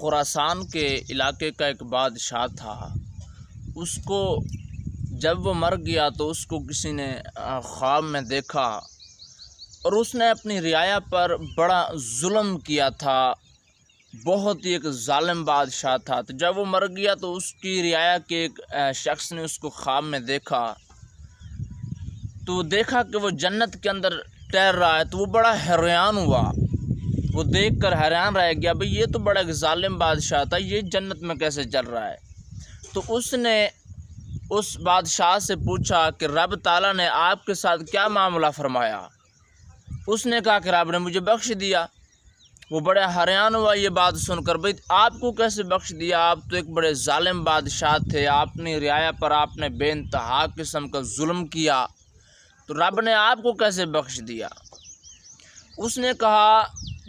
خراسان کے علاقے کا ایک بادشاہ تھا۔ اس کو جب وہ مر گیا تو اس کو کسی نے خواب میں دیکھا اور اس نے اپنی رعایا پر بڑا ظلم کیا تھا، بہت ہی ایک ظالم بادشاہ تھا۔ تو جب وہ مر گیا تو اس کی رعایا کے ایک شخص نے اس کو خواب میں دیکھا، تو دیکھا کہ وہ جنت کے اندر تیر رہا ہے، تو وہ بڑا حیران ہوا۔ وہ دیکھ کر حیران رہ گیا، بھئی یہ تو بڑا ایک ظالم بادشاہ تھا، یہ جنت میں کیسے چل رہا ہے؟ تو اس نے اس بادشاہ سے پوچھا کہ رب تعالیٰ نے آپ کے ساتھ کیا معاملہ فرمایا؟ اس نے کہا کہ رب نے مجھے بخش دیا۔ وہ بڑے حیران ہوا یہ بات سن کر، بھئی آپ کو کیسے بخش دیا؟ آپ تو ایک بڑے ظالم بادشاہ تھے، اپنی رعایا پر آپ نے بے انتہا قسم کا ظلم کیا، تو رب نے آپ کو کیسے بخش دیا؟ اس نے کہا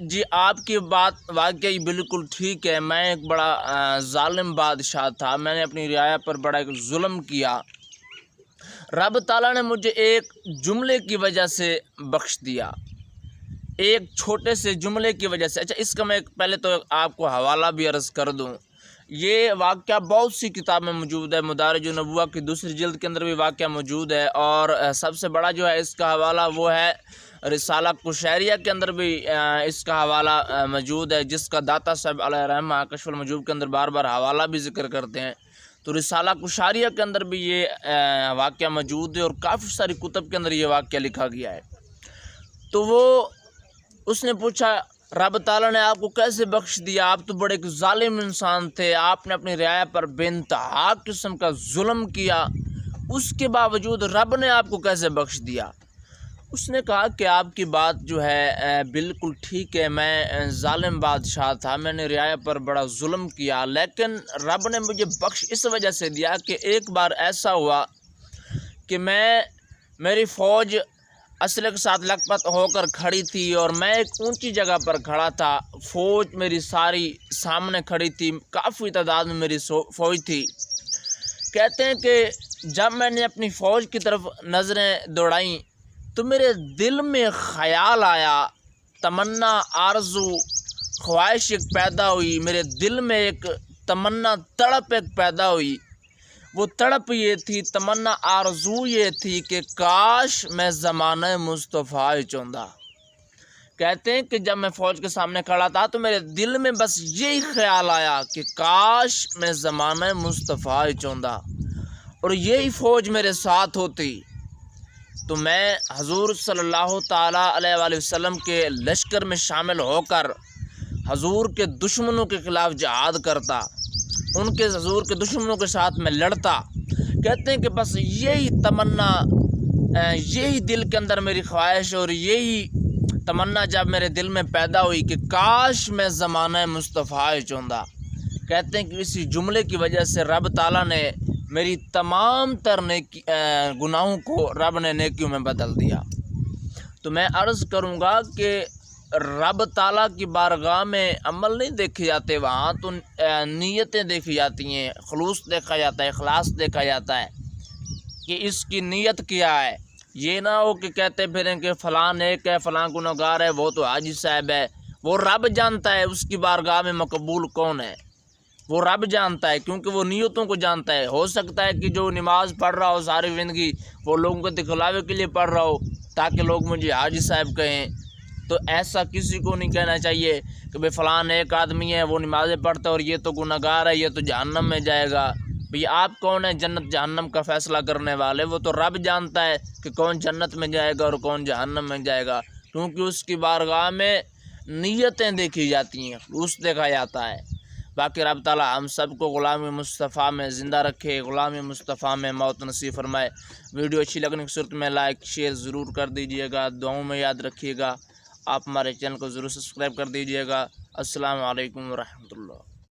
جی آپ کی بات واقعی بالکل ٹھیک ہے، میں ایک بڑا ظالم بادشاہ تھا، میں نے اپنی رعایا پر بڑا ایک ظلم کیا، رب تعالیٰ نے مجھے ایک جملے کی وجہ سے بخش دیا، ایک چھوٹے سے جملے کی وجہ سے۔ اچھا، اس کا میں پہلے تو آپ کو حوالہ بھی عرض کر دوں۔ یہ واقعہ بہت سی کتاب میں موجود ہے، مدارج النبوہ کی دوسری جلد کے اندر بھی واقعہ موجود ہے، اور سب سے بڑا جو ہے اس کا حوالہ وہ ہے رسالہ قشیریہ کے اندر بھی اس کا حوالہ موجود ہے، جس کا داتا صاحب علیہ رحمہ کشف المجوب کے اندر بار بار حوالہ بھی ذکر کرتے ہیں۔ تو رسالہ قشیریہ کے اندر بھی یہ واقعہ موجود ہے، اور کافی ساری کتب کے اندر یہ واقعہ لکھا گیا ہے۔ تو اس نے پوچھا رب تعالیٰ نے آپ کو کیسے بخش دیا؟ آپ تو بڑے ایک ظالم انسان تھے، آپ نے اپنی رعایا پر بے انتہا قسم کا ظلم کیا، اس کے باوجود رب نے آپ کو کیسے بخش دیا؟ اس نے کہا کہ آپ کی بات جو ہے بالکل ٹھیک ہے، میں ظالم بادشاہ تھا، میں نے رعایا پر بڑا ظلم کیا، لیکن رب نے مجھے بخش اس وجہ سے دیا کہ ایک بار ایسا ہوا کہ میری فوج اسلحے کے ساتھ لگ پت ہو کر کھڑی تھی، اور میں ایک اونچی جگہ پر کھڑا تھا، فوج میری ساری سامنے کھڑی تھی، کافی تعداد میں میری فوج تھی۔ کہتے ہیں کہ جب میں نے اپنی فوج کی طرف نظریں دوڑائیں تو میرے دل میں خیال آیا، تمنا، آرزو، خواہش ایک پیدا ہوئی، میرے دل میں ایک تمنا، تڑپ ایک پیدا ہوئی۔ وہ تڑپ یہ تھی، تمنا، آرزو یہ تھی کہ کاش میں زمانہ مصطفیٰ چوندا۔ کہتے ہیں کہ جب میں فوج کے سامنے کھڑا تھا تو میرے دل میں بس یہی خیال آیا کہ کاش میں زمانہ مصطفیٰ چوندا اور یہی فوج میرے ساتھ ہوتی، تو میں حضور صلی اللہ تعالیٰ علیہ وآلہ وسلم کے لشکر میں شامل ہو کر حضور کے دشمنوں کے خلاف جہاد کرتا، حضور کے دشمنوں کے ساتھ میں لڑتا۔ کہتے ہیں کہ بس یہی تمنا، یہی دل کے اندر میری خواہش اور یہی تمنا جب میرے دل میں پیدا ہوئی کہ کاش میں زمانہ مصطفیٰ چوندا۔ کہتے ہیں کہ اسی جملے کی وجہ سے رب تعالیٰ نے میری تمام تر گناہوں کو رب نے نیکیوں میں بدل دیا۔ تو میں عرض کروں گا کہ رب تعالیٰ کی بارگاہ میں عمل نہیں دیکھے جاتے، وہاں تو نیتیں دیکھی جاتی ہیں، خلوص دیکھا جاتا ہے، اخلاص دیکھا جاتا ہے کہ اس کی نیت کیا ہے۔ یہ نہ ہو کہ کہتے پھریں کہ فلاں نیک ہے، فلاں گنہگار ہے، وہ تو حاجی صاحب ہے۔ وہ رب جانتا ہے اس کی بارگاہ میں مقبول کون ہے، وہ رب جانتا ہے، کیونکہ وہ نیتوں کو جانتا ہے۔ ہو سکتا ہے کہ جو نماز پڑھ رہا ہو ساری زندگی وہ لوگوں کے دکھلاوے کے لیے پڑھ رہا ہو تاکہ لوگ مجھے حاجی صاحب کہیں، تو ایسا کسی کو نہیں کہنا چاہیے کہ بھئی فلاں ایک آدمی ہے وہ نمازیں پڑھتا ہے اور یہ تو گنہگار ہے، یہ تو جہنم میں جائے گا۔ بھئی آپ کون ہیں جنت جہنم کا فیصلہ کرنے والے؟ وہ تو رب جانتا ہے کہ کون جنت میں جائے گا اور کون جہنم میں جائے گا، کیونکہ اس کی بارگاہ میں نیتیں دیکھی جاتی ہیں، خلوص دیکھا جاتا ہے۔ باقی رب تعالیٰ ہم سب کو غلام مصطفیٰ میں زندہ رکھے، غلام مصطفیٰ میں موت نصیب فرمائے۔ ویڈیو اچھی لگنے کی صورت میں لائک شیئر ضرور کر دیجیے گا، دعاؤں میں یاد رکھیے گا۔ آپ ہمارے چینل کو ضرور سبسکرائب کر دیجیے گا۔ السلام علیکم ورحمۃ اللہ۔